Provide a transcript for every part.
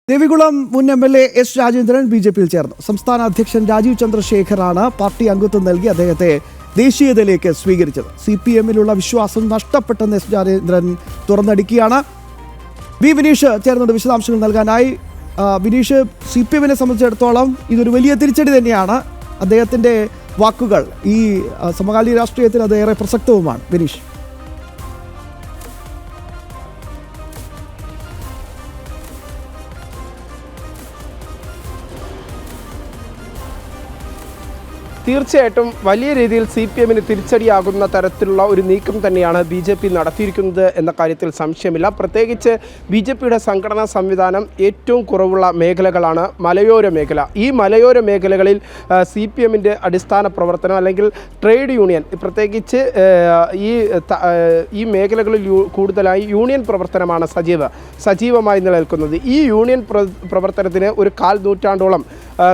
ദേവികുളം മുൻ MLA. S Rajendran ബി.ജെ.പിയിൽ ചേർന്നു. സംസ്ഥാന അധ്യക്ഷൻ രാജീവ് ചന്ദ്രശേഖറാണ് പാർട്ടി അംഗത്വം നൽകി അദ്ദേഹത്തെ ദേശീയതയിലേക്ക് സ്വീകരിച്ചത്. CPM-ലുള്ള വിശ്വാസം നഷ്ടപ്പെട്ടെന്ന് എസ് രാജേന്ദ്രൻ തുറന്നടിക്കുകയാണ്. വി വിനീഷ് ചേർന്നുകൊണ്ട് വിശദാംശങ്ങൾ നൽകാനായി. വിനീഷ്, CPM-നെ സംബന്ധിച്ചിടത്തോളം ഇതൊരു വലിയ തിരിച്ചടി തന്നെയാണ്. അദ്ദേഹത്തിൻ്റെ വാക്കുകൾ ഈ സമകാലീന രാഷ്ട്രീയത്തിൽ അത് ഏറെ പ്രസക്തവുമാണ്. വിനീഷ്, തീർച്ചയായിട്ടും വലിയ രീതിയിൽ CPM-ന് തിരിച്ചടിയാകുന്ന തരത്തിലുള്ള ഒരു നീക്കം തന്നെയാണ് BJP നടത്തിയിരിക്കുന്നത് എന്ന കാര്യത്തിൽ സംശയമില്ല. പ്രത്യേകിച്ച് BJPയുടെ സംഘടനാ സംവിധാനം ഏറ്റവും കുറവുള്ള മേഖലകളാണ് മലയോര മേഖല. ഈ മലയോര മേഖലകളിൽ CPM-ൻ്റെ അടിസ്ഥാന പ്രവർത്തനം അല്ലെങ്കിൽ ട്രേഡ് യൂണിയൻ, പ്രത്യേകിച്ച് ഈ മേഖലകളിൽ കൂടുതലായി യൂണിയൻ പ്രവർത്തനമാണ് സജീവമായി നിലനിൽക്കുന്നത്. ഈ യൂണിയൻ പ്രവർത്തനത്തിന് ഒരു കാൽ നൂറ്റാണ്ടോളം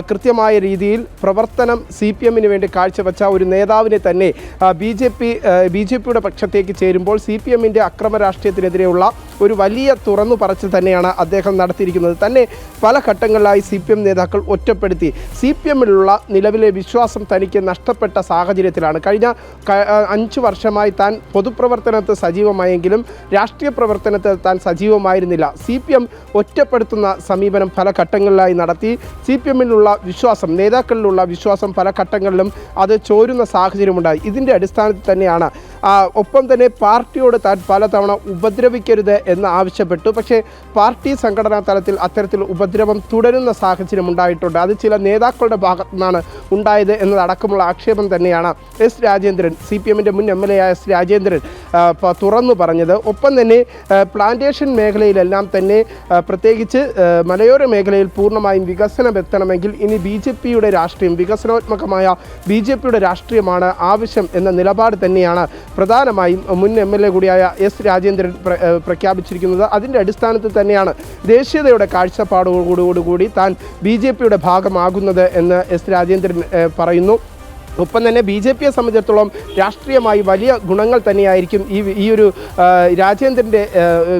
കൃത്യമായ രീതിയിൽ പ്രവർത്തനം CPM-ന് വേണ്ടി കാഴ്ചവെച്ച ഒരു നേതാവിനെ തന്നെ BJPയുടെ പക്ഷത്തേക്ക് ചേരുമ്പോൾ CPM-ൻ്റെ അക്രമ രാഷ്ട്രീയത്തിനെതിരെയുള്ള ഒരു വലിയ തുറന്നു പറച്ചിൽ തന്നെയാണ് അദ്ദേഹം നടത്തിയിരിക്കുന്നത്. തന്നെ പല ഘട്ടങ്ങളിലായി CPM നേതാക്കൾ ഒറ്റപ്പെടുത്തി. CPM-ലുള്ള നിലവിലെ വിശ്വാസം തനിക്ക് നഷ്ടപ്പെട്ട സാഹചര്യത്തിലാണ്. കഴിഞ്ഞ 5 വർഷമായി താൻ പൊതുപ്രവർത്തനത്തിൽ സജീവമായെങ്കിലും രാഷ്ട്രീയ പ്രവർത്തനത്തിൽ താൻ സജീവമായിരുന്നില്ല. CPM ഒറ്റപ്പെടുത്തുന്ന സമീപനം പല ഘട്ടങ്ങളിലായി നടത്തി. CPM-ലുള്ള വിശ്വാസം, നേതാക്കളിലുള്ള വിശ്വാസം പല ഘട്ടങ്ങളിലും അത് ചോരുന്ന സാഹചര്യമുണ്ടായി. ഇതിൻ്റെ അടിസ്ഥാനത്തിൽ തന്നെയാണ് ഒപ്പം തന്നെ പാർട്ടിയോട് താൻ പലതവണ ഉപദ്രവിക്കരുത് എന്ന് ആവശ്യപ്പെട്ടു. പക്ഷേ പാർട്ടി സംഘടനാ തലത്തിൽ അത്തരത്തിൽ ഉപദ്രവം തുടരുന്ന സാഹചര്യം ഉണ്ടായിട്ടുണ്ട്. അത് ചില നേതാക്കളുടെ ഭാഗത്തു നിന്നാണ് ഉണ്ടായത് എന്നതടക്കമുള്ള ആക്ഷേപം തന്നെയാണ് എസ് രാജേന്ദ്രൻ, CPM-ൻ്റെ മുൻ MLA ആയ എസ് രാജേന്ദ്രൻ തുറന്നു പറഞ്ഞത്. ഒപ്പം തന്നെ പ്ലാന്റേഷൻ മേഖലയിലെല്ലാം തന്നെ പ്രത്യേകിച്ച് മലയോര മേഖലയിൽ പൂർണ്ണമായും വികസനം എത്തണമെങ്കിൽ ഇനി BJPയുടെ രാഷ്ട്രീയം, വികസനാത്മകമായ BJPയുടെ രാഷ്ട്രീയമാണ് ആവശ്യം എന്ന നിലപാട് തന്നെയാണ് പ്രധാനമായും മുൻ MLA കൂടിയായ എസ് രാജേന്ദ്രൻ പ്രഖ്യാപിച്ചിരിക്കുന്നത്. അതിൻ്റെ അടിസ്ഥാനത്തിൽ തന്നെയാണ് ദേശീയതയുടെ കാഴ്ചപ്പാടോടുകൂടി താൻ BJPയുടെ ഭാഗമാകുന്നത് എന്ന് എസ് രാജേന്ദ്രൻ പറയുന്നു. ഒപ്പം തന്നെ BJPയെ സംബന്ധിച്ചിടത്തോളം രാഷ്ട്രീയമായി വലിയ ഗുണങ്ങൾ തന്നെയായിരിക്കും ഈ ഒരു രാജേന്ദ്രൻ്റെ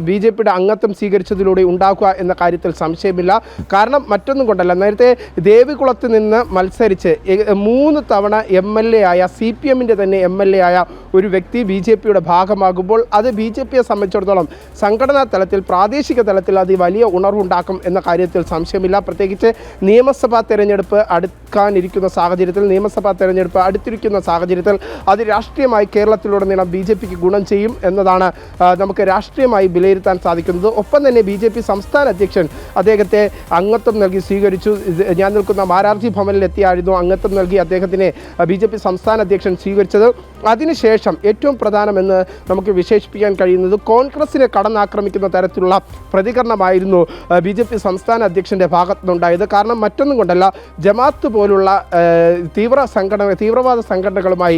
BJPയുടെ അംഗത്വം സ്വീകരിച്ചതിലൂടെ ഉണ്ടാക്കുക എന്ന കാര്യത്തിൽ സംശയമില്ല. കാരണം മറ്റൊന്നും കൊണ്ടല്ല, നേരത്തെ ദേവികുളത്ത് നിന്ന് മത്സരിച്ച് 3 തവണ MLA ആയ CPM-ൻ്റെ തന്നെ MLA ആയ ഒരു വ്യക്തി BJPയുടെ ഭാഗമാകുമ്പോൾ അത് BJPയെ സംബന്ധിച്ചിടത്തോളം സംഘടനാ തലത്തിൽ, പ്രാദേശിക തലത്തിൽ അത് വലിയ ഉണർവുണ്ടാക്കും എന്ന കാര്യത്തിൽ സംശയമില്ല. പ്രത്യേകിച്ച് നിയമസഭാ തെരഞ്ഞെടുപ്പ് അടുക്കാനിരിക്കുന്ന സാഹചര്യത്തിൽ, അടുത്തിരിക്കുന്ന സാഹചര്യത്തിൽ അത് രാഷ്ട്രീയമായി കേരളത്തിലുടനീളം BJPക്ക് ഗുണം ചെയ്യും എന്നതാണ് നമുക്ക് രാഷ്ട്രീയമായി വിലയിരുത്താൻ സാധിക്കുന്നത്. ഒപ്പം തന്നെ BJP സംസ്ഥാന അധ്യക്ഷൻ അദ്ദേഹത്തെ അംഗത്വം നൽകി സ്വീകരിച്ചു. ഞാൻ നിൽക്കുന്ന മാരാർജി ഭവനിലെത്തിയായിരുന്നു അംഗത്വം നൽകി അദ്ദേഹത്തിനെ BJP സംസ്ഥാന അധ്യക്ഷൻ സ്വീകരിച്ചത്. അതിനുശേഷം ഏറ്റവും പ്രധാനമെന്ന് നമുക്ക് വിശേഷിപ്പിക്കാൻ കഴിയുന്നത് കോൺഗ്രസിനെ കടന്നാക്രമിക്കുന്ന തരത്തിലുള്ള പ്രതികരണമായിരുന്നു BJP സംസ്ഥാന അധ്യക്ഷൻ്റെ ഭാഗത്തുനിന്നുണ്ടായത്. കാരണം മറ്റൊന്നും കൊണ്ടല്ല, ജമാഅത്ത് പോലുള്ള തീവ്രവാദ സംഘടനകളുമായി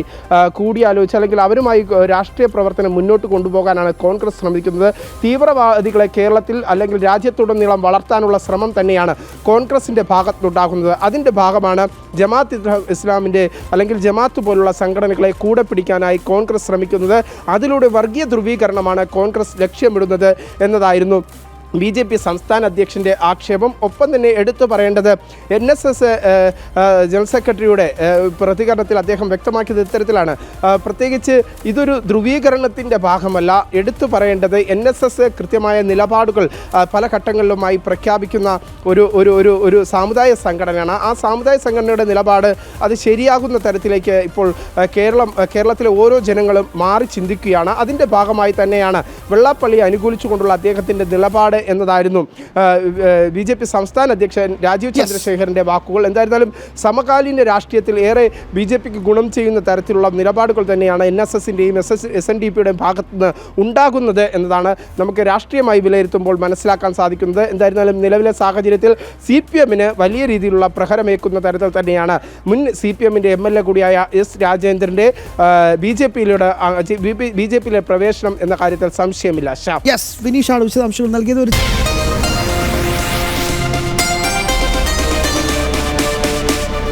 കൂടിയാലോചിച്ച് അല്ലെങ്കിൽ അവരുമായി രാഷ്ട്രീയ പ്രവർത്തനം മുന്നോട്ട് കൊണ്ടുപോകാനാണ് കോൺഗ്രസ് ശ്രമിക്കുന്നത്. തീവ്രവാദികളെ കേരളത്തിൽ അല്ലെങ്കിൽ രാജ്യത്തുടനീളം വളർത്താനുള്ള ശ്രമം തന്നെയാണ് കോൺഗ്രസിൻ്റെ ഭാഗത്തുണ്ടാകുന്നത്. അതിൻ്റെ ഭാഗമാണ് ജമാഅത്ത് ഇസ്ലാമിൻ്റെ അല്ലെങ്കിൽ ജമാഅത്ത് പോലുള്ള സംഘടനകളെ കൂടെ പിടിക്കാനായി കോൺഗ്രസ് ശ്രമിക്കുന്നത്. അതിലൂടെ വർഗീയ ധ്രുവീകരണമാണ് കോൺഗ്രസ് ലക്ഷ്യമിടുന്നത് എന്നതായിരുന്നു BJP സംസ്ഥാന അധ്യക്ഷൻ്റെ ആക്ഷേപം. ഒപ്പം തന്നെ എടുത്തു പറയേണ്ടത് NSS ജനറൽ സെക്രട്ടറിയുടെ പ്രതികരണത്തിൽ അദ്ദേഹം വ്യക്തമാക്കിയത് ഇത്തരത്തിലാണ്. പ്രത്യേകിച്ച് ഇതൊരു ധ്രുവീകരണത്തിൻ്റെ ഭാഗമല്ല. എടുത്തു പറയേണ്ടത് NSS കൃത്യമായ നിലപാടുകൾ പല ഘട്ടങ്ങളിലുമായി പ്രഖ്യാപിക്കുന്ന ഒരു സാമുദായ സംഘടനയാണ്. ആ സാമുദായ സംഘടനയുടെ നിലപാട് അത് ശരിയാകുന്ന തരത്തിലേക്ക് ഇപ്പോൾ കേരളത്തിലെ ഓരോ ജനങ്ങളും മാറി ചിന്തിക്കുകയാണ്. അതിൻ്റെ ഭാഗമായി തന്നെയാണ് വെള്ളാപ്പള്ളിയെ അനുകൂലിച്ചുകൊണ്ടുള്ള അദ്ദേഹത്തിൻ്റെ നിലപാട് എന്നതായിരുന്നു BJP സംസ്ഥാന അധ്യക്ഷൻ രാജീവ് ചന്ദ്രശേഖറിൻ്റെ വാക്കുകൾ. എന്തായിരുന്നാലും സമകാലീന രാഷ്ട്രീയത്തിൽ ഏറെ BJPക്ക് ഗുണം ചെയ്യുന്ന തരത്തിലുള്ള നിലപാടുകൾ തന്നെയാണ് NSSൻ്റെയും SNDPയുടെയും ഭാഗത്തുനിന്ന് ഉണ്ടാകുന്നത് എന്നതാണ് നമുക്ക് രാഷ്ട്രീയമായി വിലയിരുത്തുമ്പോൾ മനസ്സിലാക്കാൻ സാധിക്കുന്നത്. എന്തായിരുന്നാലും നിലവിലെ സാഹചര്യത്തിൽ CPM-ന് വലിയ രീതിയിലുള്ള പ്രഹരമേക്കുന്ന തരത്തിൽ തന്നെയാണ് മുൻ CPM-ൻ്റെ MLA കൂടിയായ എസ് രാജേന്ദ്രൻ്റെ BJPയിലെ പ്രവേശനം എന്ന കാര്യത്തിൽ സംശയമില്ല. വിനീഷാണ് വിശദാംശങ്ങൾ നൽകിയത്.